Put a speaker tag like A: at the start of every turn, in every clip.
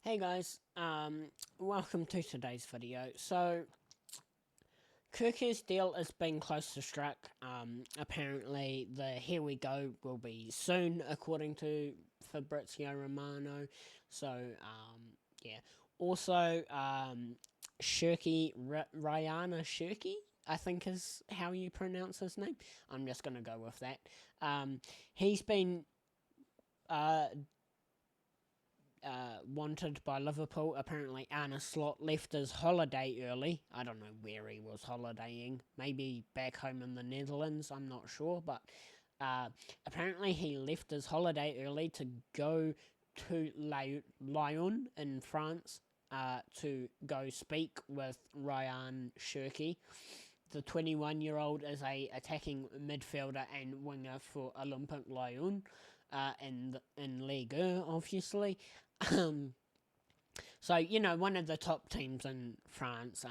A: Hey guys, welcome to today's video. So, Kerkez deal is being close to struck. Apparently the Here We Go will be soon, according to Fabrizio Romano. So, yeah. Also, Ryana Shirky, I think is how you pronounce his name. I'm just gonna go with that. He's been uh, wanted by Liverpool. Apparently, Arne Slot left his holiday early. I don't know where he was holidaying. Maybe back home in the Netherlands. I'm not sure, but uh, apparently he left his holiday early to go to Lyon in France to go speak with Ryan Shirky. The 21-year-old is a attacking midfielder and winger for Olympique Lyon in Ligue 1, obviously. Um, so one of the top teams in France.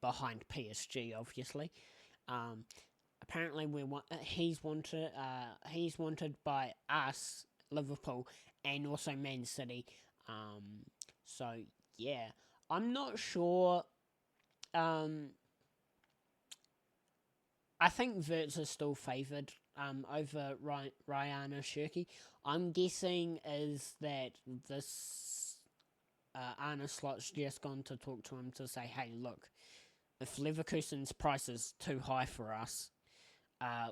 A: Behind PSG, obviously. Um, Apparently, he's wanted. He's wanted by us, Liverpool, and also Man City. So yeah, I'm not sure. Um, I think Verts is still favoured over Ryan Shirky. I'm guessing is that this Arne Slot's just gone to talk to him to say, hey, look, if Leverkusen's price is too high for us,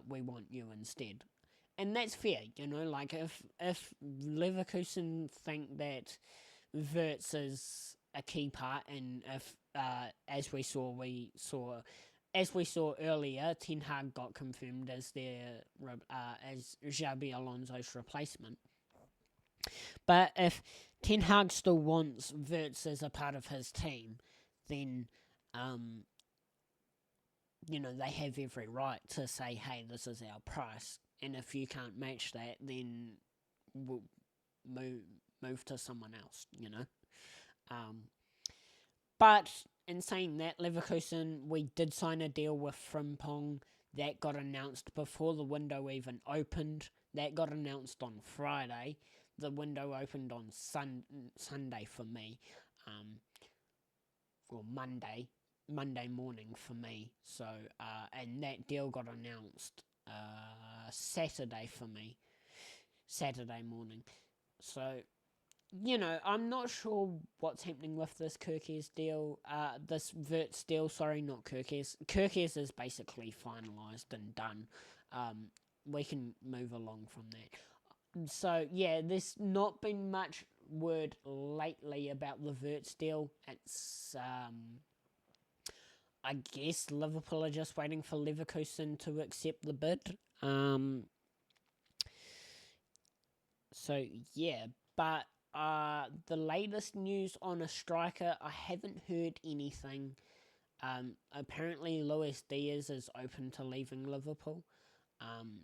A: we want you instead. And that's fair, like if Leverkusen think that Verts is a key part, and if as we saw earlier, Ten Hag got confirmed as their as Xabi Alonso's replacement. But if Ten Hag still wants Verts as a part of his team, then um, they have every right to say, "Hey, this is our price," and if you can't match that, then we'll move to someone else. Um, but in saying that, Leverkusen, we did sign a deal with Frimpong that got announced before the window even opened. That got announced on Friday. The window opened on Sunday for me, or Monday morning for me. So, and that deal got announced Saturday for me, Saturday morning. So, I'm not sure what's happening with this Kerkez deal. This Verts deal, sorry, not Kerkez. Kerkez is basically finalised and done. We can move along from that. So, yeah, there's not been much word lately about the Verts deal. It's, I guess Liverpool are just waiting for Leverkusen to accept the bid. So, yeah, but the latest news on a striker, I haven't heard anything. Apparently, Luis Diaz is open to leaving Liverpool.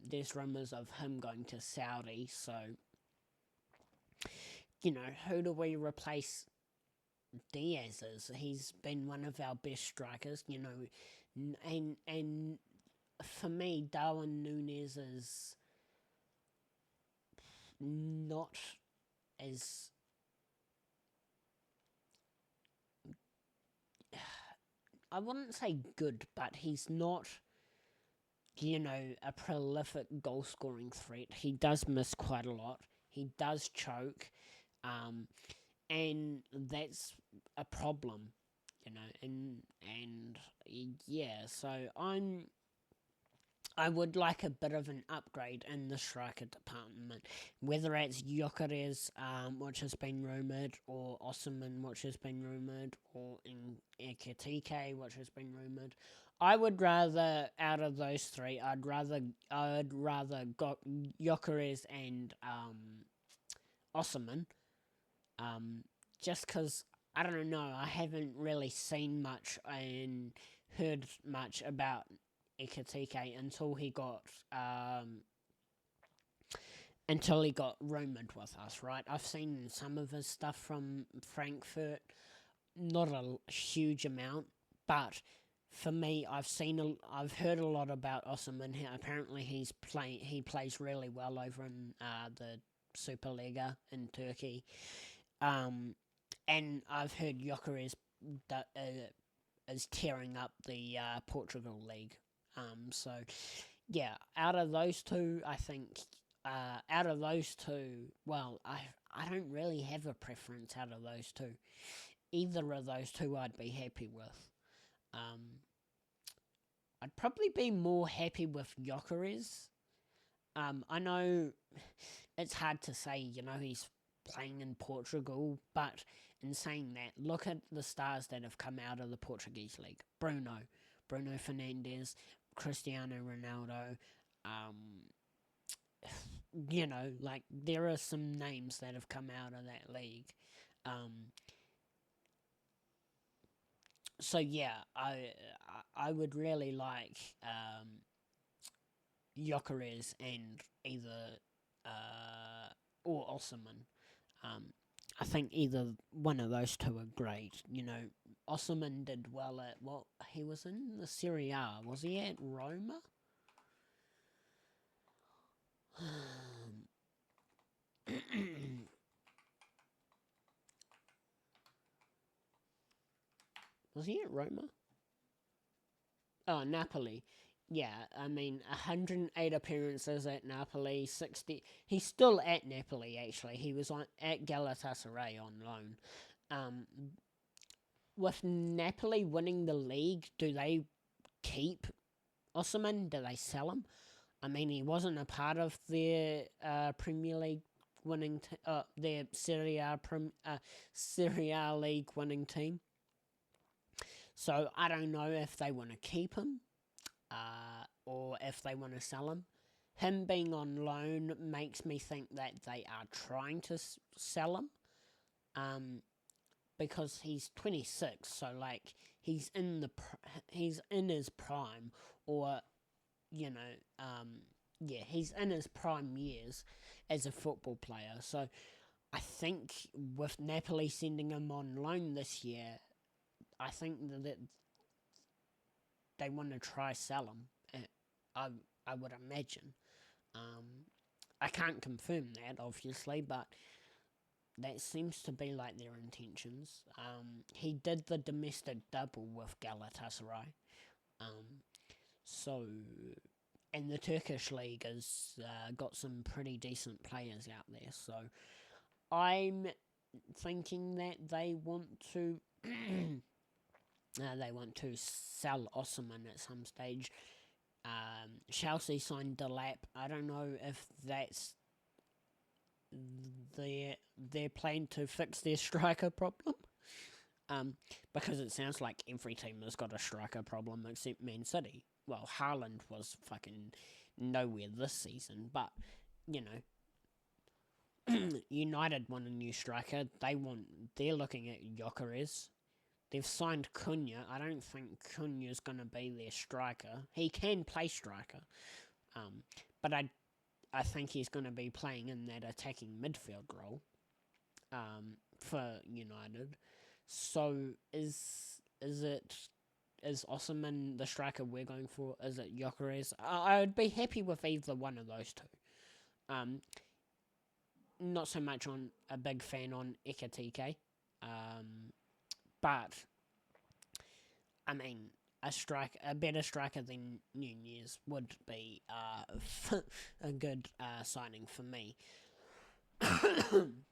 A: There's rumours of him going to Saudi. So, who do we replace Diaz as? He's been one of our best strikers. And for me, Darwin Núñez is not as I wouldn't say good, but he's not, a prolific goal scoring threat. He does miss quite a lot. He does choke, um, and that's a problem, and yeah. So I would like a bit of an upgrade in the striker department, whether it's Kerkez, which has been rumoured, or Osimhen, which has been rumoured, or in Ekitike, which has been rumoured. I would rather, out of those three, I'd rather got Kerkez and Osimhen, just because I don't know, I haven't really seen much and heard much about Ekitike until he got rumoured with us, right? I've seen some of his stuff from Frankfurt, not a huge amount, but for me, I've heard a lot about Osimhen. Apparently, he plays really well over in the Superliga in Turkey, And I've heard Gyökeres that, is tearing up the Portugal league. So yeah, out of those two, I think. Out of those two, well, I don't really have a preference out of those two. Either of those two, I'd be happy with. Um, I'd probably be more happy with Gyökeres. I know it's hard to say, he's playing in Portugal, but in saying that, look at the stars that have come out of the Portuguese league. Bruno Fernandes, Cristiano Ronaldo. Um, like there are some names that have come out of that league. Um, so yeah, I would really like Gyökeres and either or Osman. Um, I think either one of those two are great. Osman did well at what he was in the Serie A. Was he at Roma? Was he at Roma? Oh, Napoli. Yeah, I mean, 108 appearances at Napoli, 60. He's still at Napoli, actually. He was at Galatasaray on loan. Um, with Napoli winning the league, do they keep Osimhen? Do they sell him? I mean, he wasn't a part of their Premier League winning, their Serie A league winning team. So I don't know if they want to keep him or if they want to sell him. Him being on loan makes me think that they are trying to sell him, because he's 26, so like he's he's in his prime, or yeah, he's in his prime years as a football player. So I think with Napoli sending him on loan this year, I think that they want to try sell him. I would imagine. I can't confirm that, obviously, but that seems to be like their intentions. He did the domestic double with Galatasaray. So, and the Turkish league has got some pretty decent players out there. So, I'm thinking that they want to sell Osman at some stage. Chelsea signed Delap. I don't know if that's their plan to fix their striker problem. Because it sounds like every team has got a striker problem except Man City. Well, Haaland was fucking nowhere this season, but United want a new striker. They're looking at Gyökeres. They've signed Cunha. I don't think Cunha's going to be their striker. He can play striker, but I think he's going to be playing in that attacking midfield role for United. So is Osimhen the striker we're going for? Is it Gyökeres? I would be happy with either one of those two. Not so much on a big fan on Ekatike. But I mean, a better striker than Nunez would be a good signing for me. And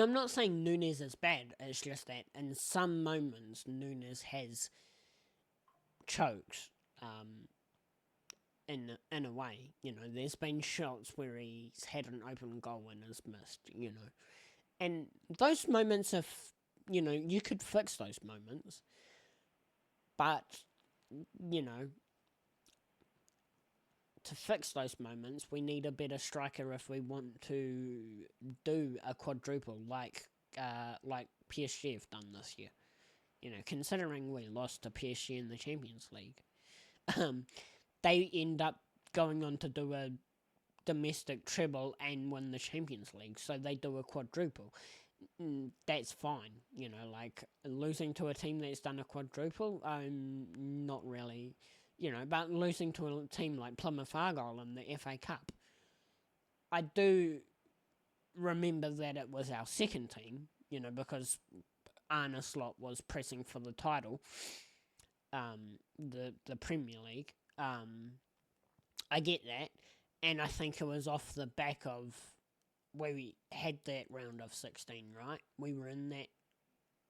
A: I'm not saying Nunez is bad. It's just that in some moments Nunez has choked. In a way, there's been shots where he's had an open goal and has missed. And those moments of you could fix those moments, but to fix those moments, we need a better striker if we want to do a quadruple like PSG have done this year. Considering we lost to PSG in the Champions League, they end up going on to do a domestic treble and win the Champions League, so they do a quadruple. That's fine, like losing to a team that's done a quadruple, I'm not really, but losing to a team like Plymouth Argyle in the FA Cup, I do remember that it was our second team, because Arne Slot was pressing for the title, the Premier League. I get that, and I think it was off the back of where we had that round of 16, right? We were in that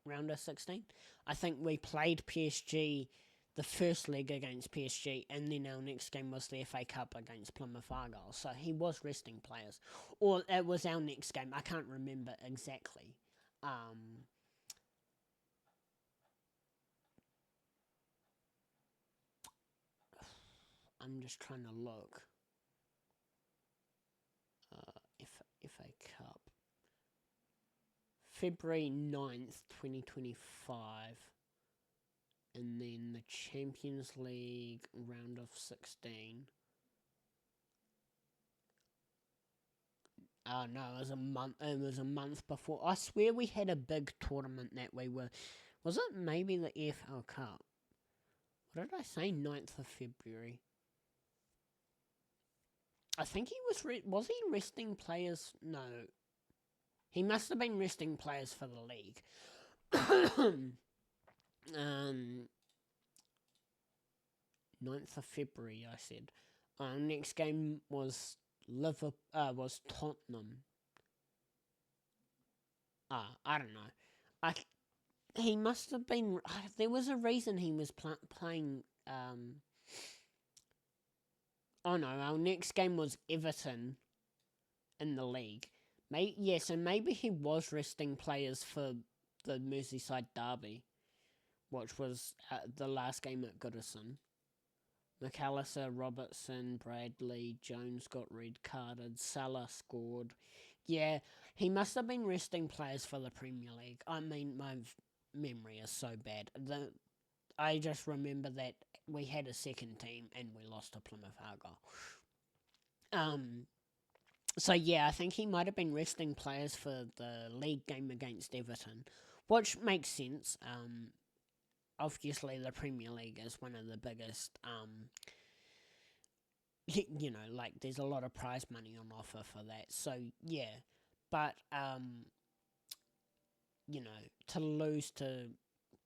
A: round of 16. I think we played PSG the first leg against PSG, and then our next game was the FA Cup against Plymouth Argyle. So he was resting players, or it was our next game. I can't remember exactly. I'm just trying to look. FA Cup. February 9th, 2025. And then the Champions League round of 16. Oh no, it was a month. It was a month before. I swear we had a big tournament that we were. Was it maybe the EFL Cup? What did I say? 9th of February. I think he was. Was he resting players? No. He must have been resting players for the league. 9th of February, I said. Next game was was Tottenham. I don't know. He must have been. There was a reason he was playing. Oh no, our next game was Everton in the league. So maybe he was resting players for the Merseyside derby, which was the last game at Goodison. McAllister, Robertson, Bradley, Jones got red carded, Salah scored. Yeah, he must have been resting players for the Premier League. I mean, my memory is so bad. I just remember that we had a second team and we lost to Plymouth Argyle. So yeah, I think he might have been resting players for the league game against Everton, which makes sense. Obviously the Premier League is one of the biggest. Like there's a lot of prize money on offer for that. So yeah, but to lose to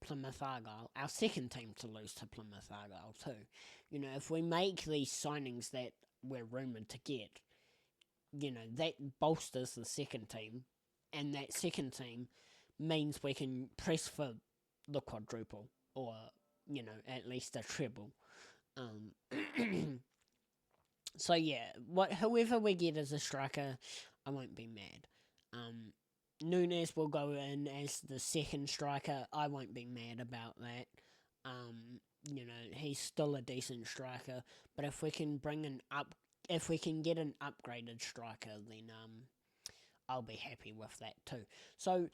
A: Plymouth Argyle, our second team to lose to Plymouth Argyle too. If we make these signings that we're rumoured to get, that bolsters the second team, and that second team means we can press for the quadruple, or, at least a treble. So yeah, whoever we get as a striker, I won't be mad. Nunes will go in as the second striker. I won't be mad about that. He's still a decent striker, but if we can if we can get an upgraded striker, then I'll be happy with that too. So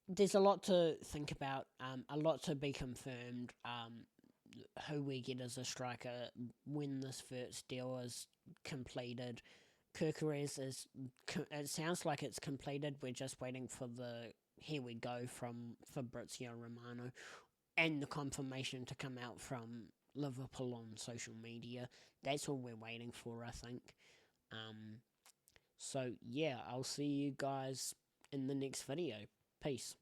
A: there's a lot to think about, a lot to be confirmed. Who we get as a striker when this first deal is completed. Kerkez is. It sounds like it's completed. We're just waiting for the here we go from Fabrizio Romano, and the confirmation to come out from Liverpool on social media. That's all we're waiting for, I think. So yeah, I'll see you guys in the next video. Peace.